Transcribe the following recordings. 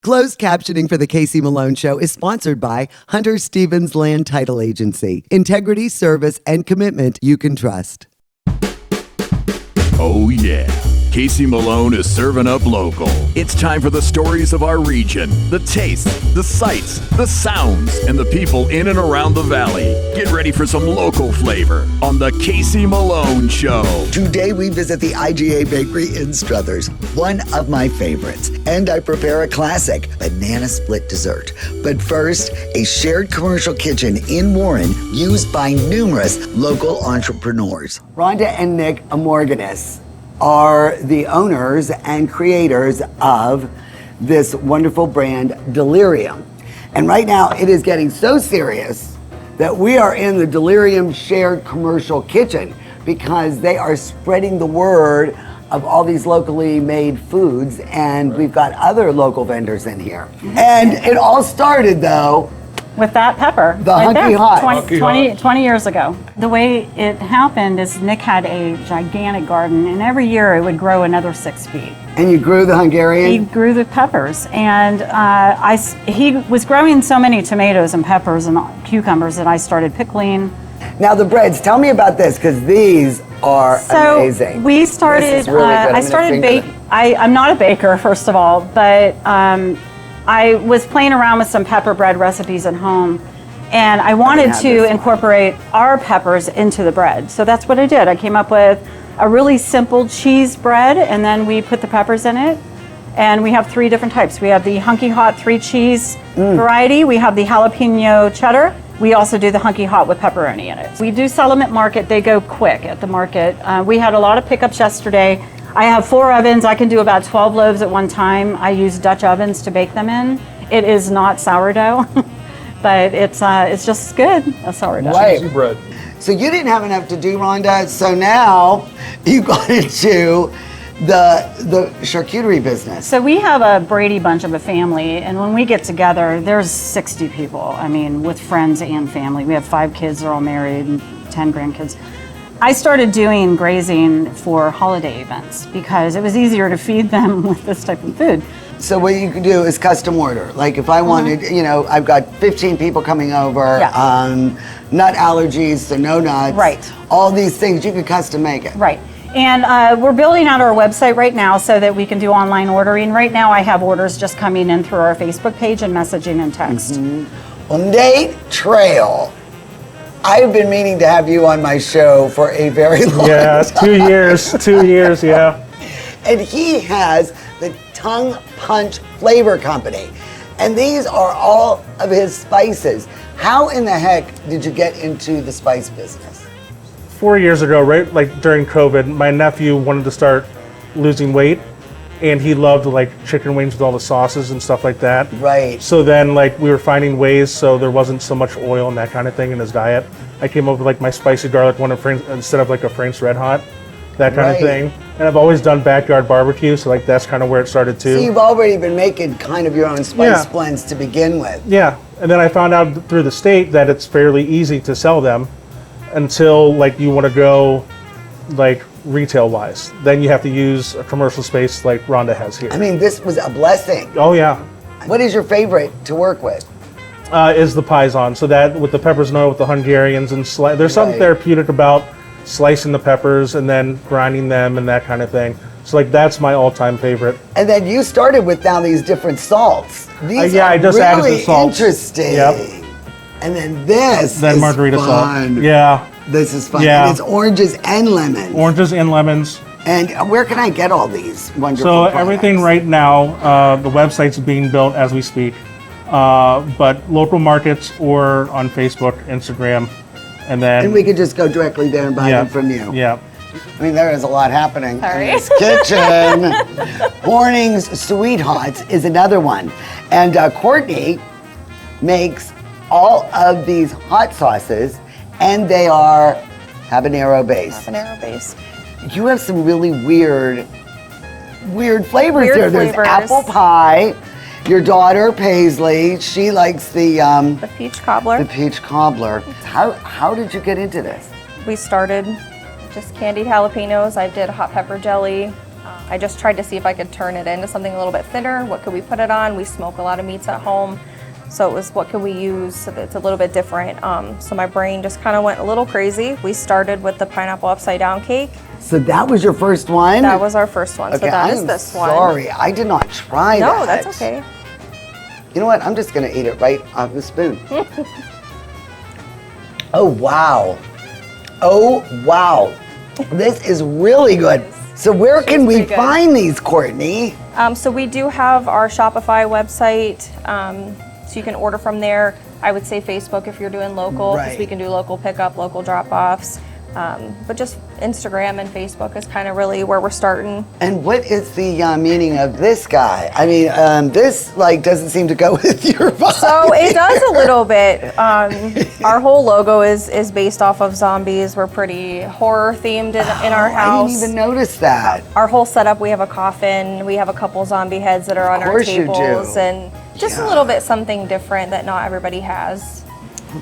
Closed captioning for the Casey Malone Show is sponsored by Hunter Stevens Land Title Agency. Integrity, service, and commitment you can trust. Oh yeah, Casey Malone is serving up local. It's time for the stories of our region, the tastes, the sights, the sounds, and the people in and around the valley. Get ready for some local flavor on the Casey Malone Show. Today we visit the IGA Bakery in Struthers, one of my favorites, and I prepare a classic banana split dessert. But first, a shared commercial kitchen in Warren used by numerous local entrepreneurs. Rhonda and Nick Amorganis are the owners and creators of this wonderful brand, Delirium. And right now it is getting so serious that we are in the Delirium shared commercial kitchen because they are spreading the word of all these locally made foods, and we've got other local vendors in here. And it all started though with that pepper. The Hunky Hot. 20 years ago. The way it happened is Nick had a gigantic garden, and every year it would grow another 6 feet. And you grew the Hungarian? He grew the peppers, and he was growing so many tomatoes and peppers and cucumbers that I started pickling. Now the breads, tell me about this, because these are amazing. We started, I'm not a baker, first of all, but I was playing around with some pepper bread recipes at home, and I wanted to incorporate our peppers into the bread. So that's what I did. I came up with a really simple cheese bread, and then we put the peppers in it. And we have 3 different types. We have the Hunky Hot 3 cheese variety. We have the jalapeno cheddar. We also do the Hunky Hot with pepperoni in it. We do sell them at market. They go quick at the market. We had a lot of pickups yesterday. I have 4 ovens. I can do about 12 loaves at one time. I use Dutch ovens to bake them in. It is not sourdough, but it's just good, a sourdough. Right. Bread. So you didn't have enough to do, Rhonda, so now you got into the charcuterie business. So we have a Brady Bunch of a family, and when we get together, there's 60 people. I mean, with friends and family. We have 5 kids, they're all married, and 10 grandkids. I started doing grazing for holiday events because it was easier to feed them with this type of food. So what you can do is custom order. Like if I wanted, I've got 15 people coming over, nut allergies, so no nuts. Right. All these things, you can custom make it. Right. And we're building out our website right now so that we can do online ordering. Right now I have orders just coming in through our Facebook page and messaging and text. Well, Nate Trail, I've been meaning to have you on my show for a very long time. Yeah, 2 years, yeah. And he has the Tongue Punch Flavor Company. And these are all of his spices. How in the heck did you get into the spice business? 4 years ago, right, like during COVID, my nephew wanted to start losing weight, and he loved like chicken wings with all the sauces and stuff like that. Right. So then like we were finding ways so there wasn't so much oil and that kind of thing in his diet. I came up with like my spicy garlic one instead of like a Frank's Red Hot, that kind of thing. And I've always done backyard barbecue, so like that's kind of where it started too. So you've already been making kind of your own spice blends to begin with. Yeah, and then I found out through the state that it's fairly easy to sell them until like you want to go like retail wise. Then you have to use a commercial space like Rhonda has here. I mean, this was a blessing. Oh yeah. What is your favorite to work with? Is the Paisan. So that with the peppers and oil with the Hungarians and there's something therapeutic about slicing the peppers and then grinding them and that kind of thing. So like that's my all-time favorite. And then you started with now these different salts. These I just really added the salts. Interesting. Yep. And then this then is margarita fun. salt. Yeah. This is fun. Yeah. And it's oranges and lemons. Oranges and lemons. And where can I get all these wonderful products? Everything right now, the website's being built as we speak. But local markets or on Facebook, Instagram, and we could just go directly there and buy them from you. Yeah. I mean, there is a lot happening in this kitchen. Horning's Sweet Hots is another one. And Courtney makes all of these hot sauces, and they are habanero based. Habanero based. You have some really weird flavors here. There's flavors. apple pie. Your daughter, Paisley, she likes the peach cobbler. The peach cobbler. How did you get into this? We started just candied jalapenos. I did hot pepper jelly. I just tried to see if I could turn it into something a little bit thinner. What could we put it on? We smoke a lot of meats at home. So it was, what could we use so that it's a little bit different? So my brain just kind of went a little crazy. We started with the pineapple upside down cake. So that was your first one? That was our first one. Okay, So that is this one. Sorry, I did not try that. No, that's okay. You know what? I'm just going to eat it right off the spoon. Oh, wow. Oh, wow. This is really good. So where can we find these, Courtney? So we do have our Shopify website, so you can order from there. I would say Facebook if you're doing local, because we can do local pickup, local drop-offs. But just Instagram and Facebook is kind of really where we're starting. And what is the meaning of this guy? I mean, this like doesn't seem to go with your vibe. So it does a little bit. Our whole logo is based off of zombies. We're pretty horror themed in our house. I didn't even notice that. Our whole setup, we have a coffin, we have a couple zombie heads that are on our tables, and just a little bit something different that not everybody has.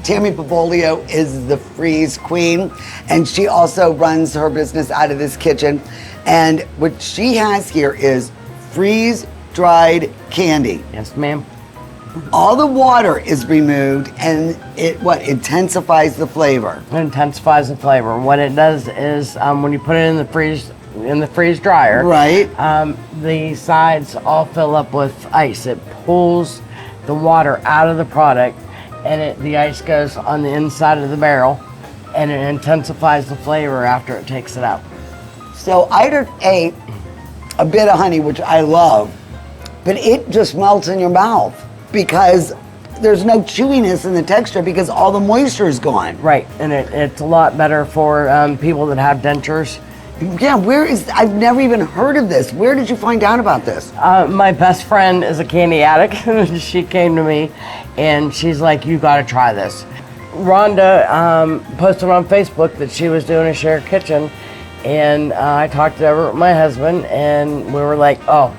Tammy Pavolio is the freeze queen, and she also runs her business out of this kitchen. And what she has here is freeze-dried candy. Yes, ma'am. All the water is removed, and it intensifies the flavor. It intensifies the flavor. What it does is when you put it in the freeze dryer, right? The sides all fill up with ice. It pulls the water out of the product, and the ice goes on the inside of the barrel, and it intensifies the flavor after it takes it out. So I ate a bit of honey, which I love, but it just melts in your mouth because there's no chewiness in the texture because all the moisture is gone. Right, and it's a lot better for people that have dentures. Yeah, I've never even heard of this. Where did you find out about this? My best friend is a candy addict. She came to me and she's like, you gotta try this. Rhonda posted on Facebook that she was doing a shared kitchen, and I talked it over with my husband, and we were like, oh,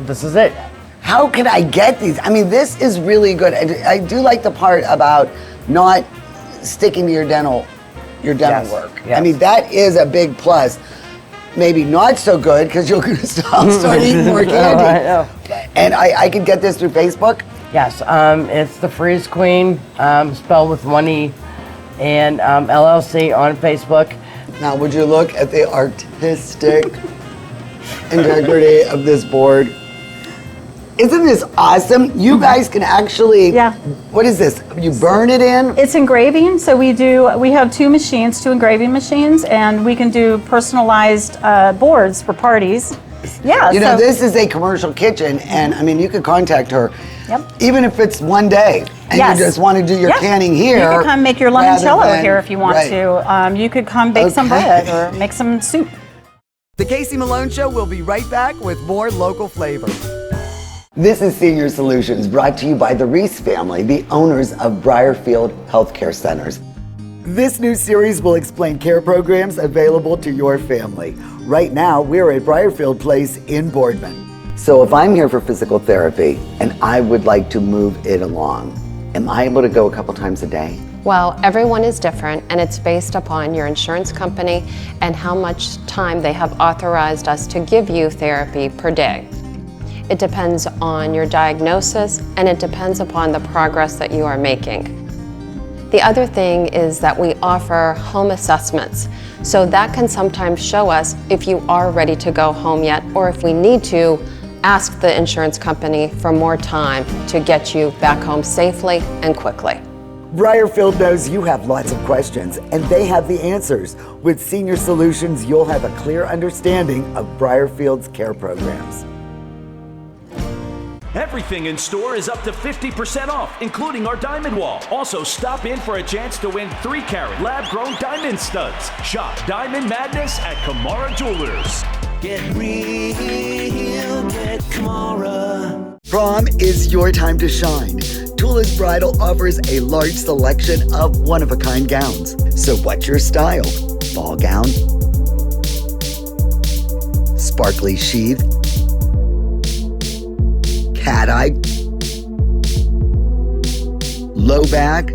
this is it. How can I get these? I mean, this is really good. I do like the part about not sticking to your dental work. Yes. I mean, that is a big plus. Maybe not so good because you're going to start eating more candy. I know. And I could get this through Facebook? Yes, it's the Freeze Queen, spelled with one E, and LLC on Facebook. Now, would you look at the artistic integrity of this board? Isn't this awesome? You guys can actually, what is this? You burn it in? It's engraving, so we have two engraving machines, and we can do personalized boards for parties. Yeah. You know, this is a commercial kitchen, and I mean, you could contact her. Yep. Even if it's one day, and you just want to do your canning here. You could come make your limoncello here if you want to. You could come bake some bread or make some soup. The Casey Malone Show will be right back with more local flavor. This is Senior Solutions, brought to you by the Reese family, the owners of Briarfield Healthcare Centers. This new series will explain care programs available to your family. Right now, we're at Briarfield Place in Boardman. So if I'm here for physical therapy and I would like to move it along, am I able to go a couple times a day? Well, everyone is different, and it's based upon your insurance company and how much time they have authorized us to give you therapy per day. It depends on your diagnosis, and it depends upon the progress that you are making. The other thing is that we offer home assessments, so that can sometimes show us if you are ready to go home yet, or if we need to ask the insurance company for more time to get you back home safely and quickly. Briarfield knows you have lots of questions, and they have the answers. With Senior Solutions, you'll have a clear understanding of Briarfield's care programs. Everything in store is up to 50% off, including our diamond wall. Also, stop in for a chance to win 3-carat lab-grown diamond studs. Shop Diamond Madness at Kamara Jewelers. Get real, get Kamara. Prom is your time to shine. Tula's Bridal offers a large selection of one-of-a-kind gowns. So what's your style? Ball gown? Sparkly sheath? Cat-eye? Low back?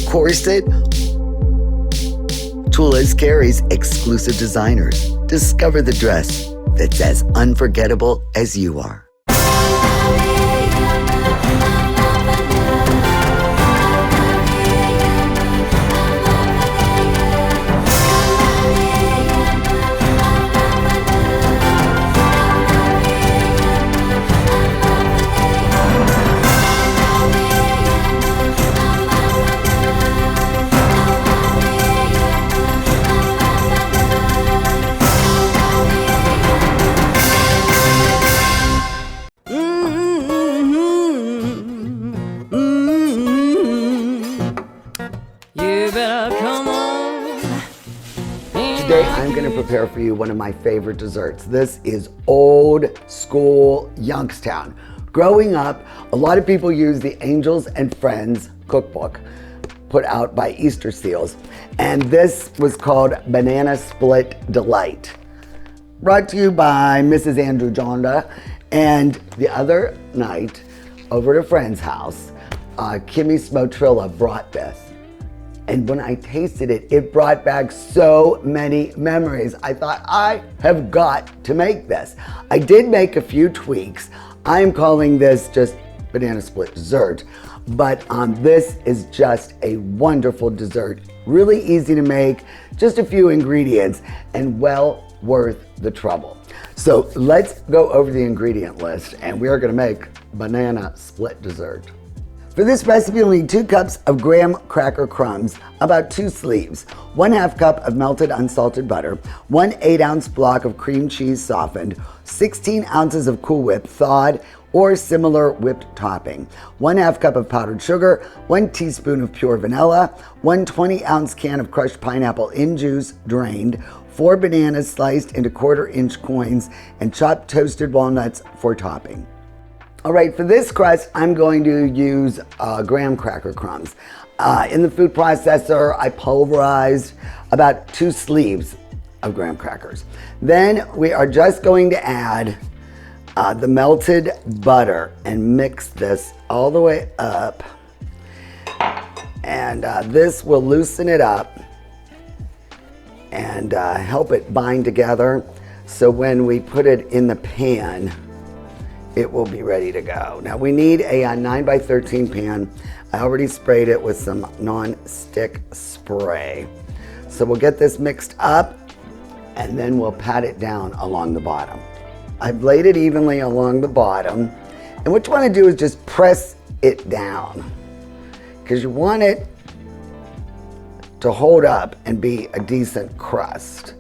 Corset? Tula's carries exclusive designers. Discover the dress that's as unforgettable as you are. Today I'm going to prepare for you one of my favorite desserts. This is old school Youngstown. Growing up, a lot of people use the Angels and Friends cookbook put out by Easter Seals, and this was called Banana Split Delight. Brought to you by Mrs. Andrew Jonda. And the other night, over at a friend's house, Kimmy Smotrilla brought this. And when I tasted it, it brought back so many memories. I thought, I have got to make this. I did make a few tweaks. I'm calling this just banana split dessert, but this is just a wonderful dessert. Really easy to make, just a few ingredients, and well worth the trouble. So let's go over the ingredient list, and we are gonna make banana split dessert. For this recipe, you'll need 2 cups of graham cracker crumbs, about 2 sleeves, 1/2 cup of melted unsalted butter, 1 8-ounce block of cream cheese softened, 16 ounces of Cool Whip thawed or similar whipped topping, 1/2 cup of powdered sugar, 1 teaspoon of pure vanilla, 1 20-ounce can of crushed pineapple in juice drained, 4 bananas sliced into 1/4-inch coins, and chopped toasted walnuts for topping. All right, for this crust, I'm going to use graham cracker crumbs. In the food processor, I pulverized about 2 sleeves of graham crackers. Then we are just going to add the melted butter and mix this all the way up. And this will loosen it up and help it bind together. So when we put it in the pan, it will be ready to go. Now we need a 9x13 pan. I already sprayed it with some non-stick spray. So we'll get this mixed up and then we'll pat it down along the bottom. I've laid it evenly along the bottom. And what you wanna do is just press it down, because you want it to hold up and be a decent crust.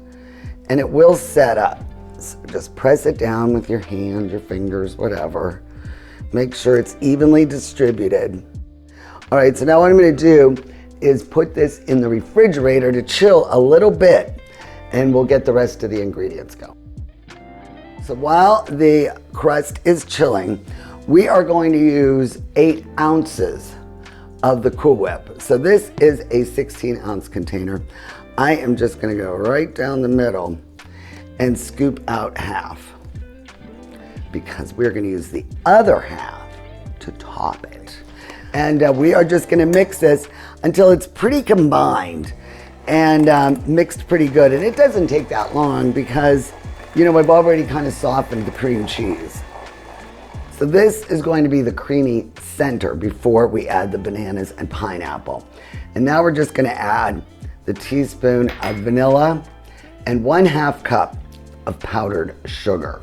And it will set up. So just press it down with your hand, your fingers, whatever. Make sure it's evenly distributed. All right, so now what I'm gonna do is put this in the refrigerator to chill a little bit, and we'll get the rest of the ingredients going. So while the crust is chilling, we are going to use 8 ounces of the Cool Whip. So this is a 16-ounce container. I am just gonna go right down the middle and scoop out half, because we're gonna use the other half to top it. And we are just gonna mix this until it's pretty combined and mixed pretty good. And it doesn't take that long because, you know, I've already kind of softened the cream cheese. So this is going to be the creamy center before we add the bananas and pineapple. And now we're just gonna add the teaspoon of vanilla and 1/2 cup of powdered sugar.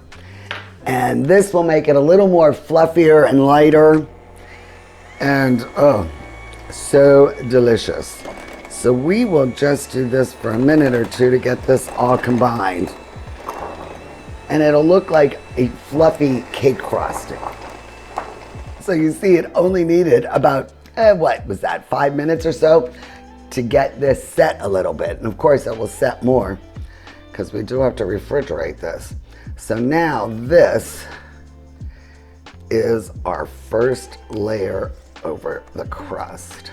And this will make it a little more fluffier and lighter, and oh, so delicious. So we will just do this for a minute or two to get this all combined. And it'll look like a fluffy cake frosting. So you see, it only needed about, what was that, 5 minutes or so to get this set a little bit. And of course it will set more, because we do have to refrigerate this. So now this is our first layer over the crust.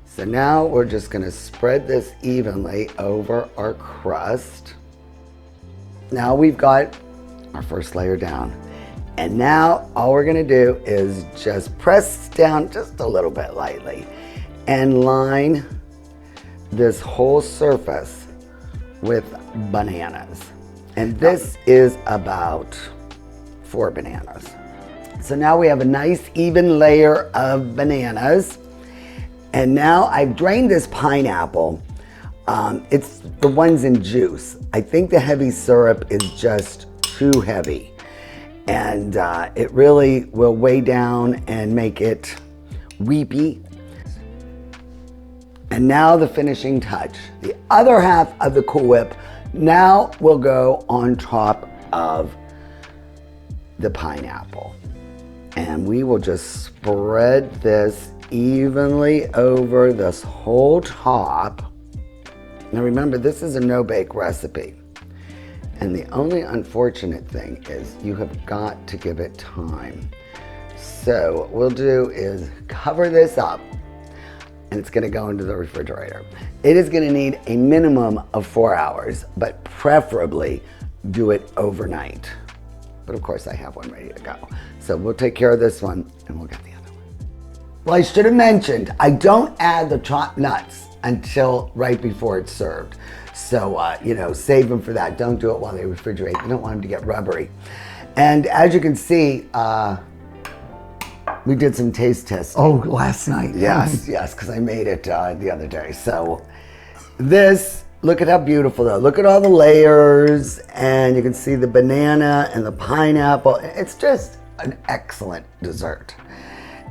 So now we're just gonna spread this evenly over our crust. Now we've got our first layer down. And now all we're gonna do is just press down just a little bit lightly and line this whole surface with bananas. And this is about 4 bananas. So now we have a nice even layer of bananas. And now I've drained this pineapple. It's the ones in juice. I think the heavy syrup is just too heavy. And it really will weigh down and make it weepy. And now the finishing touch. The other half of the Cool Whip now will go on top of the pineapple. And we will just spread this evenly over this whole top. Now remember, this is a no-bake recipe. And the only unfortunate thing is you have got to give it time. So what we'll do is cover this up, and it's gonna go into the refrigerator. It is gonna need a minimum of 4 hours, but preferably do it overnight. But of course I have one ready to go. So we'll take care of this one and we'll get the other one. Well, I should have mentioned, I don't add the chopped nuts until right before it's served. So, save them for that. Don't do it while they refrigerate. You don't want them to get rubbery. And as you can see, we did some taste tests. Oh, last night. Yes, because I made it the other day. So this, look at how beautiful though. Look at all the layers, and you can see the banana and the pineapple. It's just an excellent dessert.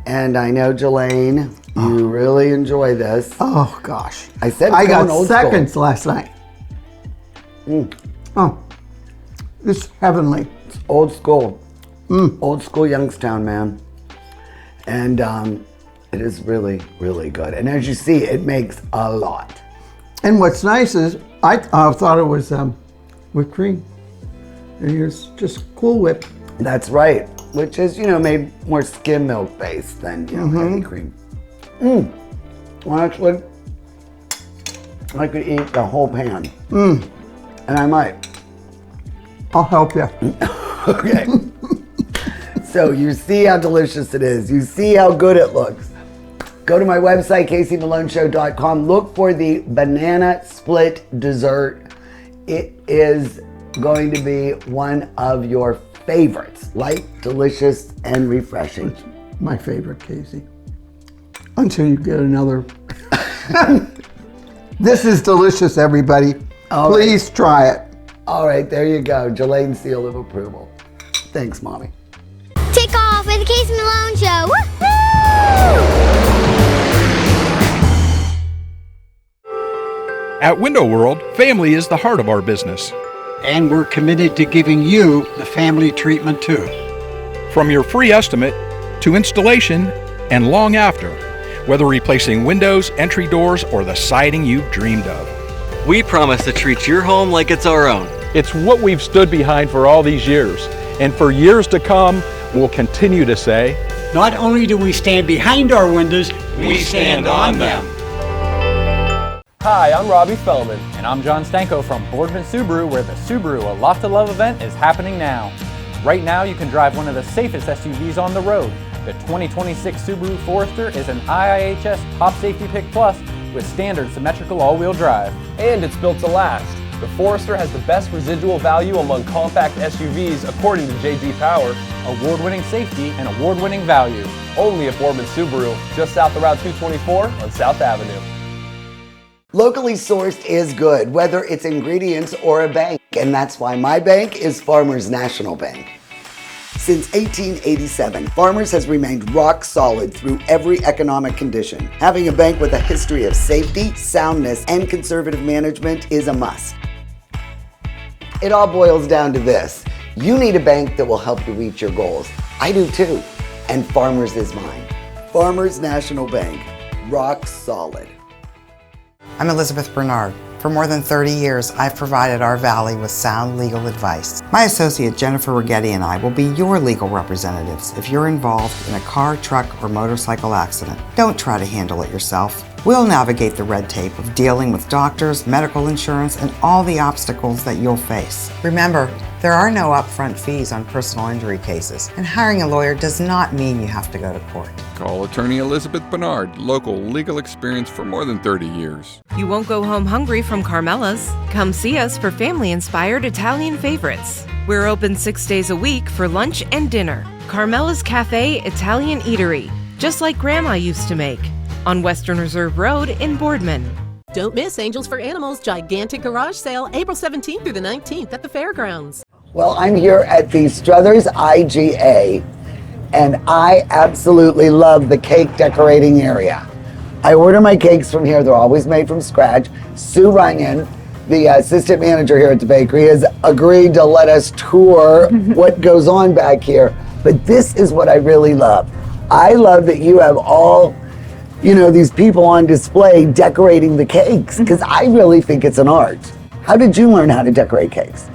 And I know, Jelaine, you really enjoy this. Oh gosh. I said I got old seconds school. last night. Oh, it's heavenly. It's old school. Old school Youngstown, man. And it is really, really good. And as you see, it makes a lot. And what's nice is, I thought it was whipped cream. And here's just Cool Whip. That's right. Which is, made more skim milk based than, heavy cream. Well, actually, I could eat the whole pan. And I might. I'll help you. Okay. So you see how delicious it is. You see how good it looks. Go to my website, CaseyMaloneShow.com. Look for the banana split dessert. It is going to be one of your favorites. Light, delicious, and refreshing. It's my favorite, Casey. Until you get another. This is delicious, everybody. Please try it. All right, there you go. Jelane's seal of approval. Thanks, Mommy. Take off with the Casey Malone Show. Woo-hoo! At Window World, family is the heart of our business. And we're committed to giving you the family treatment too. From your free estimate to installation and long after, whether replacing windows, entry doors, or the siding you've dreamed of. We promise to treat your home like it's our own. It's what we've stood behind for all these years. And for years to come, we'll continue to say, not only do we stand behind our windows, we stand on them. Hi, I'm Robbie Feldman. And I'm John Stanko from Boardman Subaru, where the Subaru A Lot to Love event is happening now. Right now, you can drive one of the safest SUVs on the road. The 2026 Subaru Forester is an IIHS Top Safety Pick Plus with standard symmetrical all-wheel drive. And it's built to last. The Forester has the best residual value among compact SUVs according to J.D. Power. Award-winning safety and award-winning value. Only at Boardman Subaru, just south of Route 224 on South Avenue. Locally sourced is good, whether it's ingredients or a bank. And that's why my bank is Farmers National Bank. Since 1887, Farmers has remained rock solid through every economic condition. Having a bank with a history of safety, soundness, and conservative management is a must. It all boils down to this. You need a bank that will help you reach your goals. I do too, and Farmers is mine. Farmers National Bank, rock solid. I'm Elizabeth Bernard. For more than 30 years, I've provided our Valley with sound legal advice. My associate Jennifer Rigetti and I will be your legal representatives if you're involved in a car, truck, or motorcycle accident. Don't try to handle it yourself. We'll navigate the red tape of dealing with doctors, medical insurance, and all the obstacles that you'll face. Remember, there are no upfront fees on personal injury cases, and hiring a lawyer does not mean you have to go to court. Call attorney Elizabeth Bernard, local legal experience for more than 30 years. You won't go home hungry from Carmela's. Come see us for family-inspired Italian favorites. We're open 6 days a week for lunch and dinner. Carmela's Cafe Italian Eatery, just like Grandma used to make, on Western Reserve Road in Boardman. Don't miss Angels for Animals gigantic garage sale April 17th through the 19th at the fairgrounds. Well, I'm here at the Struthers IGA, and I absolutely love the cake decorating area. I order my cakes from here. They're always made from scratch. Sue Runyon, the assistant manager here at the bakery, has agreed to let us tour what goes on back here. But this is what I really love. I love that you have all, these people on display decorating the cakes, because I really think it's an art. How did you learn how to decorate cakes?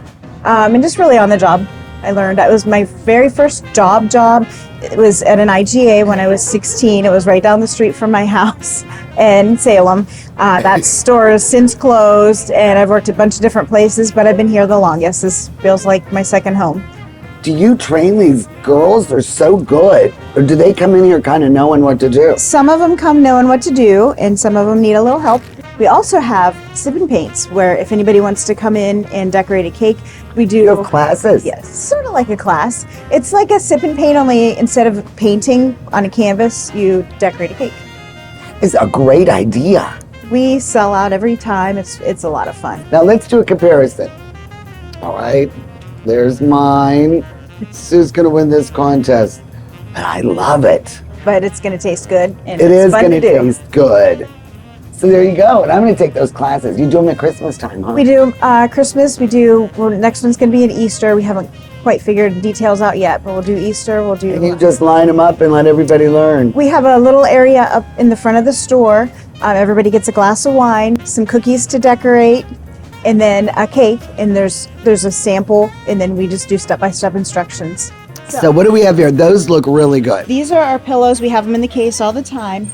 And just really on the job. I learned. That was my very first job. It was at an IGA when I was 16. It was right down the street from my house in Salem. That store has since closed, and I've worked at a bunch of different places, but I've been here the longest. This feels like my second home. Do you train these girls? They're so good. Or do they come in here kind of knowing what to do? Some of them come knowing what to do, and some of them need a little help. We also have sip and paints, where if anybody wants to come in and decorate a cake, we do. You have classes? Yes, sort of like a class. It's like a sip and paint, only instead of painting on a canvas, you decorate a cake. It's a great idea. We sell out every time. It's a lot of fun. Now let's do a comparison. All right, there's mine. Sue's gonna win this contest, but I love it. But it's gonna taste good, and it it's is fun gonna to do. taste good. So there you go, and I'm gonna take those classes. You do them at Christmas time, huh? We do Christmas. Next one's gonna be at Easter. We haven't quite figured details out yet, but we'll do Easter. We'll do. And you just line them up and let everybody learn. We have a little area up in the front of the store. Everybody gets a glass of wine, some cookies to decorate, and then a cake. And there's a sample, and then we just do step-by-step instructions. So what do we have here? Those look really good. These are our pillows. We have them in the case all the time.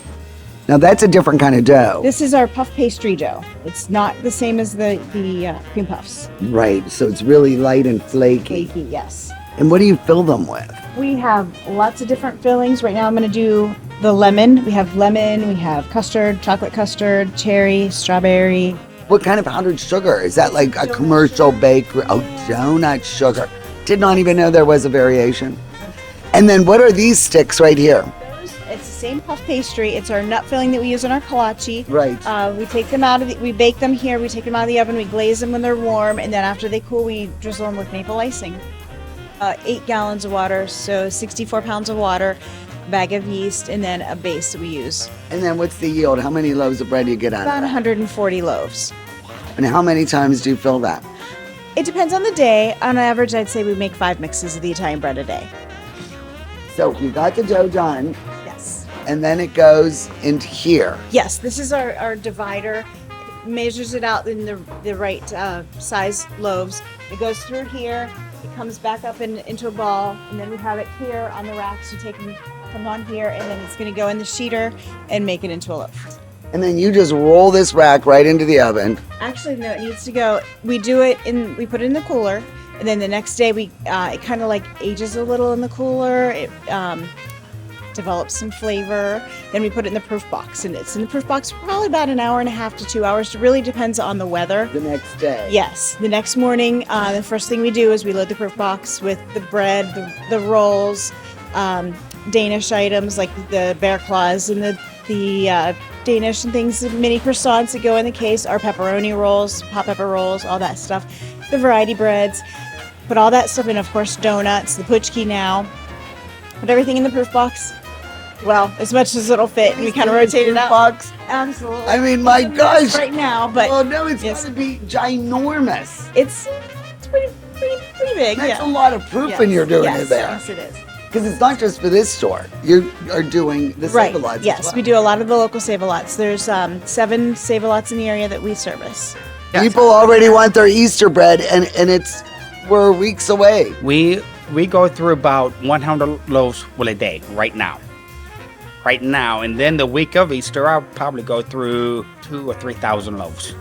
Now that's a different kind of dough. This is our puff pastry dough. It's not the same as the cream puffs. Right, so it's really light and flaky. Flaky, yes. And what do you fill them with? We have lots of different fillings. Right now I'm going to do the lemon. We have lemon, we have custard, chocolate custard, cherry, strawberry. What kind of powdered sugar? Is that like a commercial bakery? Oh, donut sugar. Did not even know there was a variation. And then what are these sticks right here? It's the same puff pastry. It's our nut filling that we use in our kolache. Right. We take them out of we bake them here. We take them out of the oven. We glaze them when they're warm, and then after they cool, we drizzle them with maple icing. 8 gallons of water, so 64 pounds of water, a bag of yeast, and then a base that we use. And then what's the yield? How many loaves of bread do you get out of About that? 140 loaves. And how many times do you fill that? It depends on the day. On average, I'd say we make 5 mixes of the Italian bread a day. So you got the dough done. Yes. And then it goes into here. Yes, this is our divider. It measures it out in the right size loaves. It goes through here. It comes back up into a ball, and then we have it here on the racks. You take them from on here, and then it's going to go in the sheeter and make it into a loaf. And then you just roll this rack right into the oven. Actually, no, it needs to go. We do it we put it in the cooler, and then the next day it kind of like ages a little in the cooler. It develops some flavor. Then we put it in the proof box, and it's in the proof box for probably about an hour and a half to 2 hours. It really depends on the weather. The next day. Yes, the next morning, the first thing we do is we load the proof box with the bread, the rolls, Danish items like the bear claws and the Danish and things, mini croissants that go in the case, our pepperoni rolls, hot pepper rolls, all that stuff, the variety breads. Put all that stuff in, of course, donuts, the puchki now. Put everything in the proof box. Well, as much as it'll fit, and we kind of rotate it out. Box? Absolutely. I mean, my gosh. Right now, but well, no, it's got to be ginormous. It's pretty big. That's a lot of proofing you're doing in there. Yes, it is. Because it's not just for this store. You are doing the Save-A-Lots as Yes, well. we do a lot of the local Save-A-Lots. There's 7 Save-A-Lots in the area that we service. People already want their Easter bread, and we're weeks away. We go through about 100 loaves a day right now. And then the week of Easter, I'll probably go through 2,000 or 3,000 loaves,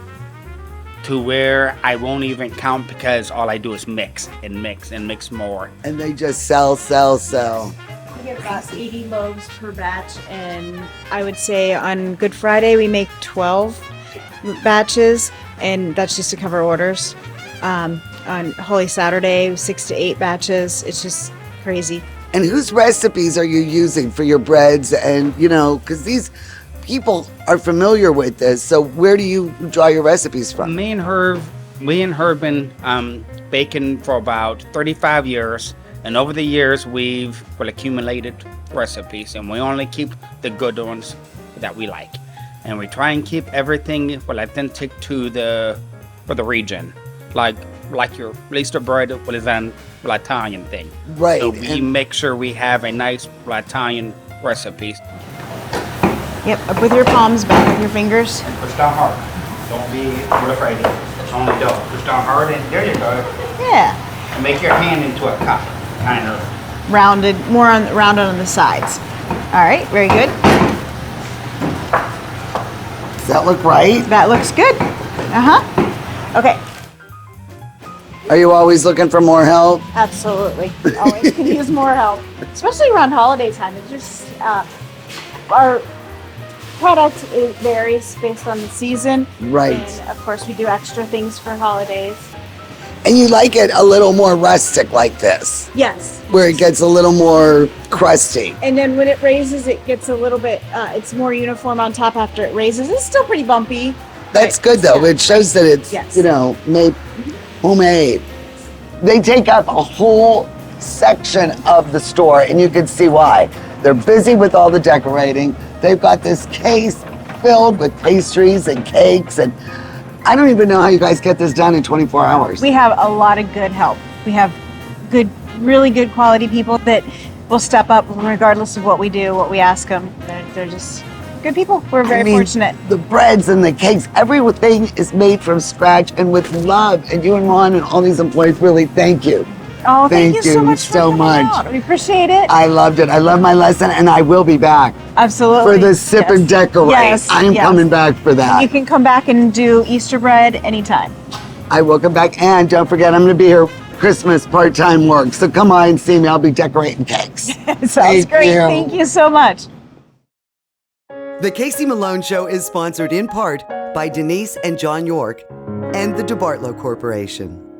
to where I won't even count because all I do is mix and mix and mix more. And they just sell. We get about 80 loaves per batch, and I would say on Good Friday we make 12. batches, and that's just to cover orders. On Holy Saturday, 6 to 8 batches. It's just crazy. And whose recipes are you using for your breads? And, because these people are familiar with this. So where do you draw your recipes from? Me and Herb been baking for about 35 years. And over the years, we've accumulated recipes. And we only keep the good ones that we like. And we try and keep everything authentic for the region. Like your Easter bread is an Italian thing. Right. So we make sure we have a nice Italian recipe. Yep, up with your palms, back with your fingers. And push down hard. Don't be afraid. It's only dough. Push down hard and there you go. Yeah. And make your hand into a cup, kind of. Rounded on the sides. All right, very good. Does that look right? That looks good. Okay. Are you always looking for more help? Absolutely. Always can use more help, especially around holiday time. It's just our product varies based on the season. Right. And of course, we do extra things for holidays. And you like it a little more rustic like this? Yes. Where it gets a little more crusty. And then when it raises, it gets a little bit, it's more uniform on top after it raises. It's still pretty bumpy. That's good though. It shows that it's, made homemade. They take up a whole section of the store and you can see why. They're busy with all the decorating. They've got this case filled with pastries and cakes, and I don't even know how you guys get this done in 24 hours. We have a lot of good help. We have really good quality people that will step up regardless of what we do, what we ask them. They're just good people. We're very fortunate. The breads and the cakes, everything is made from scratch and with love. And you and Ron and all these employees, really thank you. Oh, thank you so much. Out. We appreciate it. I loved it. I love my lesson, and I will be back. Absolutely. For the sip and decorate. Yes. I am coming back for that. You can come back and do Easter bread anytime. I will come back, and don't forget, I'm going to be here Christmas part-time work. So come on and see me. I'll be decorating cakes. Sounds great. Thank you so much. The Casey Malone Show is sponsored in part by Denise and John York and the DeBartolo Corporation.